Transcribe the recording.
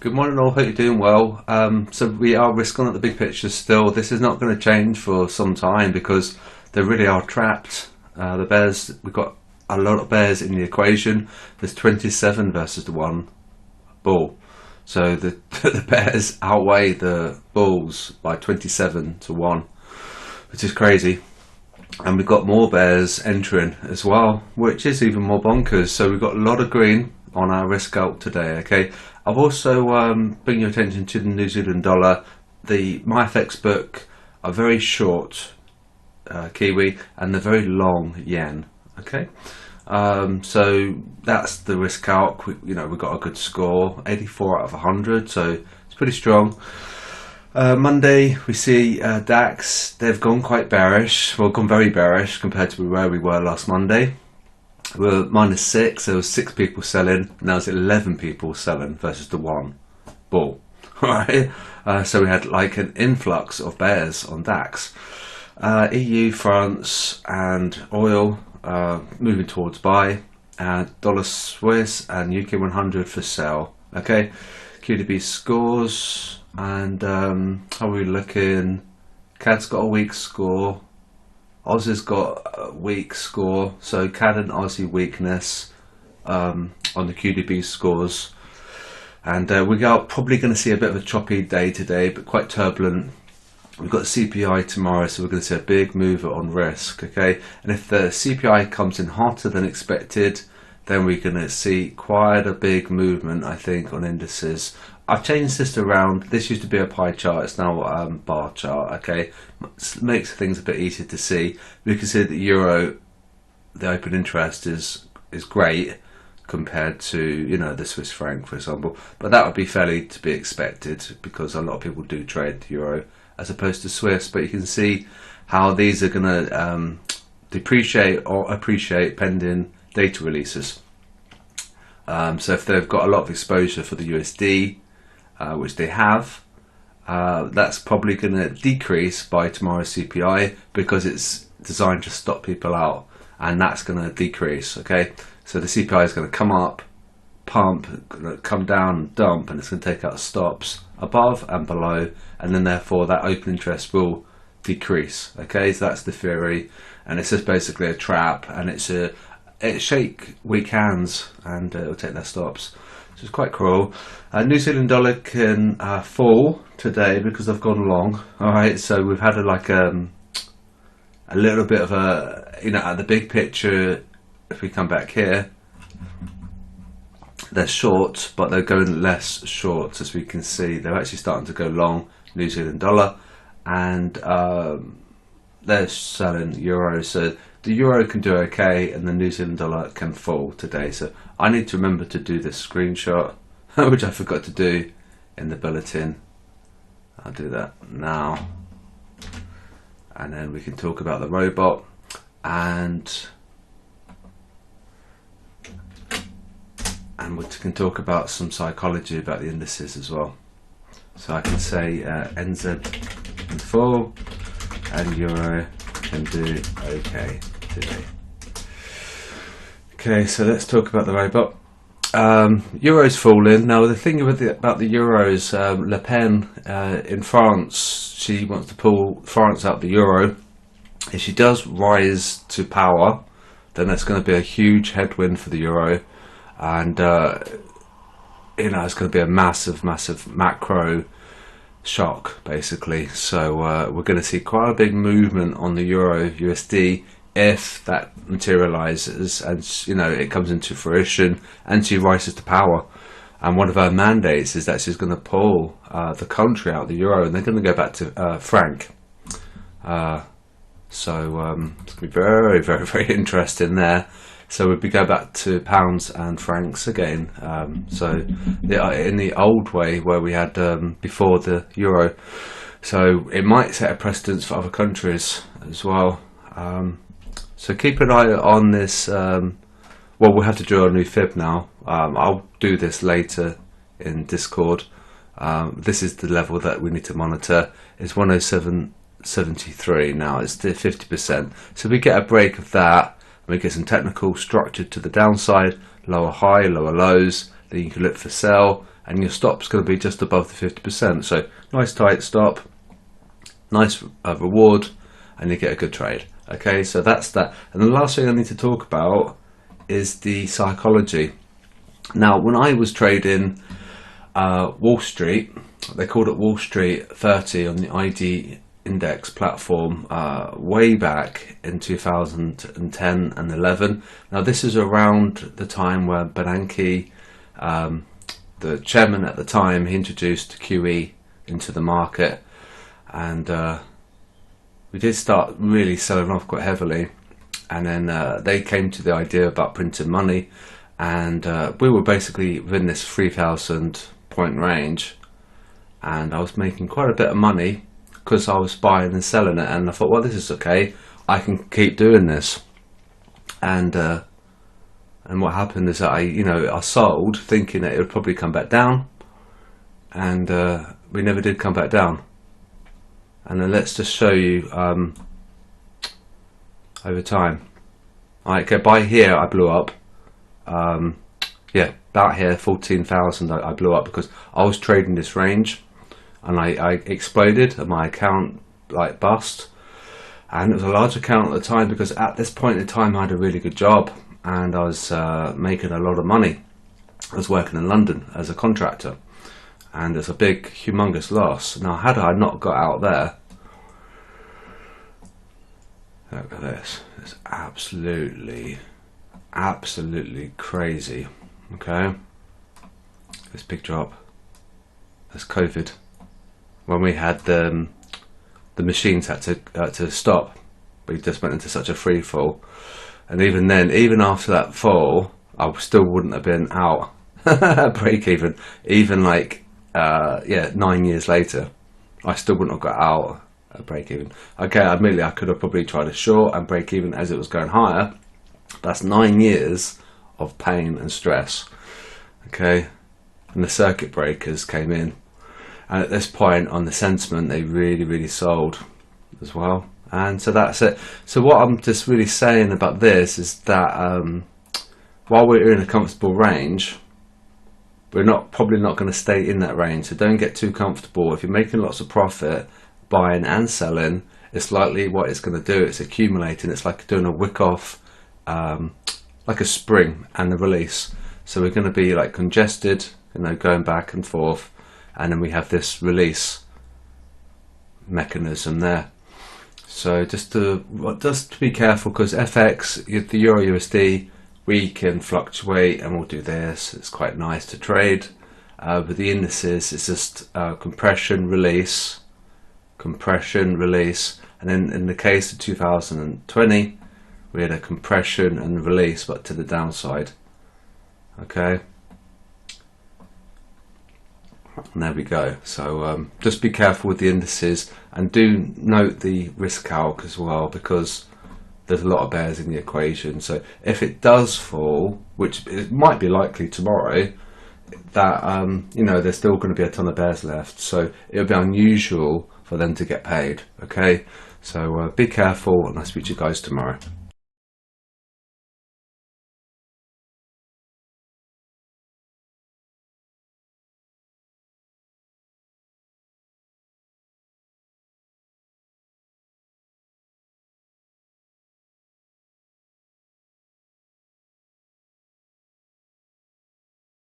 Good morning all, hope you're doing well. So we are risk on at the big picture still. This is not going to change for some time because they really are trapped. The bears, we've got a lot of bears in the equation. There's 27 versus the one bull. So the bears outweigh the bulls by 27 to 1, which is crazy. And we've got more bears entering as well, which is even more bonkers. So we've got a lot of green on our risk out today. Okay, I've also bring your attention to the New Zealand dollar. The MyFX book are very short Kiwi and they're very long yen. Okay, so that's the risk out. We've got a good score, 84 out of 100, so it's pretty strong. Monday we see DAX. They've gone quite bearish. Well, gone very bearish compared to where we were last Monday. We were -6. There was 6 people selling. Now it's 11 people selling versus the one bull. Right. So we had like an influx of bears on DAX. EU, France, and oil moving towards buy. Dollar Swiss and UK 100 for sell. Okay. QDB scores. And how are we looking? CAD's got a weak score. Aussie's got a weak score. So CAD and Aussie weakness on the QDB scores. And we are probably going to see a bit of a choppy day today, but quite turbulent. We've got CPI tomorrow, so we're going to see a big mover on risk. Okay, and if the CPI comes in hotter than expected, then we're going to see quite a big movement, I think, on indices. I've changed this around. This used to be a pie chart, it's now a bar chart. Okay, makes things a bit easier to see. We can see that euro, the open interest is great compared to the Swiss franc, for example. But that would be fairly to be expected because a lot of people do trade the euro as opposed to Swiss. But you can see how these are going to depreciate or appreciate pending data releases. So if they've got a lot of exposure for the USD, which they have, that's probably going to decrease by tomorrow's CPI because it's designed to stop people out, and that's going to decrease. Okay, so the CPI is going to come up, pump, come down, dump, and it's going to take out stops above and below, and then therefore that open interest will decrease. Okay, so that's the theory, and it's just basically a trap, and it shake weak hands and it'll take their stops. Which is quite cruel. New Zealand dollar can fall today because they've gone long. All right, so we've had a little bit of at the big picture. If we come back here, they're short, but they're going less short, as we can see. They're actually starting to go long New Zealand dollar, and they're selling euros. So the euro can do okay, and the New Zealand dollar can fall today. So I need to remember to do this screenshot, which I forgot to do in the bulletin. I'll do that now, and then we can talk about the robot, and we can talk about some psychology about the indices as well. So I can say NZ can fall and euro can do okay today. Okay, so let's talk about the robot. Euro's falling. Now the thing about the euros, Le Pen in France, she wants to pull France out the euro. If she does rise to power, then that's going to be a huge headwind for the euro, and it's going to be a massive macro shock basically. So we're going to see quite a big movement on the euro USD if that materializes and it comes into fruition and she rises to power. And one of her mandates is that she's going to pull the country out of the euro, and they're going to go back to franc. So it's going to be very interesting there. So we go back to pounds and francs again. So in the old way where we had before the euro. So it might set a precedence for other countries as well. So keep an eye on this. Well, we'll have to draw a new fib now. I'll do this later in Discord. This is the level that we need to monitor. It's 107.73 now. It's 50%. So we get a break of that. We get some technical structure to the downside, lower high, lower lows. Then you can look for sell, and your stop's going to be just above the 50%. So nice tight stop, nice reward, and you get a good trade. Okay, so that's that. And the last thing I need to talk about is the psychology. Now, when I was trading Wall Street, they called it Wall Street 30 on the ID index platform way back in 2010 and 11. Now, this is around the time where Bernanke, the chairman at the time, he introduced QE into the market, and we did start really selling off quite heavily. And then they came to the idea about printing money, and we were basically within this 3,000 point range, and I was making quite a bit of money because I was buying and selling it, and I thought, well, this is okay, I can keep doing this. And what happened is that I sold thinking that it would probably come back down, and we never did come back down. And then let's just show you over time. Alright, okay, by here I blew up. Yeah, about here, 14,000 I blew up because I was trading this range, and I exploded, and my account like bust. And it was a large account at the time because at this point in time I had a really good job, and I was making a lot of money. I was working in London as a contractor, and there's a big humongous loss. Now, had I not got out there, look at this, it's absolutely crazy. Okay, this big drop, that's COVID, when we had the machines had to stop. We just went into such a free fall, and even then, even after that fall, I still wouldn't have been out break even like 9 years later, I still wouldn't have got out at break even. Okay, admittedly I could have probably tried a short and break even as it was going higher. That's 9 years of pain and stress. Okay, and the circuit breakers came in, and at this point on the sentiment they really sold as well. And so that's it. So what I'm just really saying about this is that while we're in a comfortable range, we're probably not going to stay in that range. So don't get too comfortable. If you're making lots of profit buying and selling, it's likely what it's going to do, it's accumulating. It's like doing a wick off, like a spring and a release. So we're going to be like congested, going back and forth, and then we have this release mechanism there. So just to be careful, because FX, the Euro USD, we can fluctuate, and we'll do this. It's quite nice to trade. With the indices, it's just compression, release, and then in the case of 2020, we had a compression and release, but to the downside. Okay, and there we go. So just be careful with the indices, and do note the risk calc as well, because there's a lot of bears in the equation. So if it does fall, which it might be likely tomorrow, that there's still going to be a ton of bears left, so it would be unusual for them to get paid. Okay, so be careful, and I'll speak to you guys tomorrow.